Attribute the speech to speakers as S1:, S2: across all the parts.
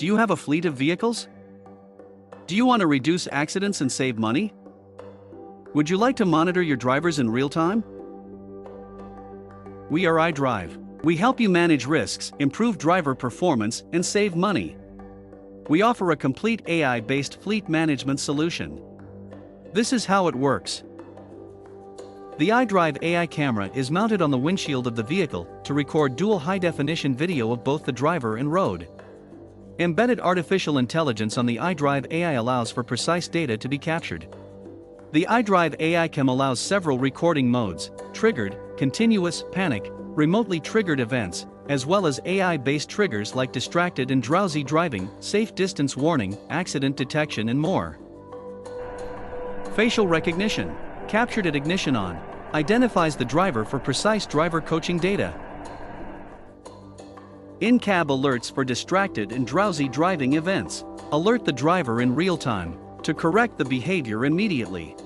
S1: Do you have a fleet of vehicles? Do you want to reduce accidents and save money? Would you like to monitor your drivers in real time? We are Idrive. We help you manage risks, improve driver performance, and save money. We offer a complete AI-based fleet management solution. This is how it works. The Idrive AI camera is mounted on the windshield of the vehicle to record dual high-definition video of both the driver and road. Embedded artificial intelligence on the Idrive AI allows for precise data to be captured. The Idrive AI cam allows several recording modes: triggered, continuous, panic, remotely triggered events, as well as AI-based triggers like distracted and drowsy driving, safe distance warning, accident detection, and more. Facial recognition, captured at ignition on, identifies the driver for precise driver coaching data. In-cab alerts for distracted and drowsy driving events. Alert the driver in real time to correct the behavior immediately.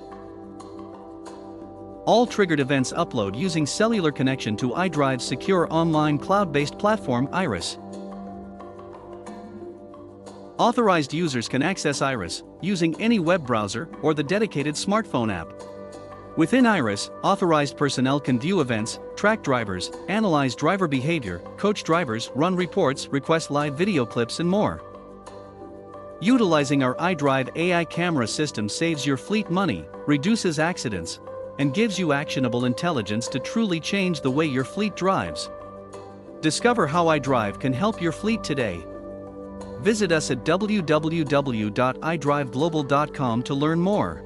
S1: All triggered events upload using cellular connection to Idrive's secure online cloud-based platform Iris. Authorized users can access Iris using any web browser or the dedicated smartphone app. Within Iris, authorized personnel can view events, track drivers, analyze driver behavior, coach drivers, run reports, request live video clips, and more. Utilizing our Idrive AI camera system saves your fleet money, reduces accidents, and gives you actionable intelligence to truly change the way your fleet drives. Discover how Idrive can help your fleet today. Visit us at www.idriveglobal.com to learn more.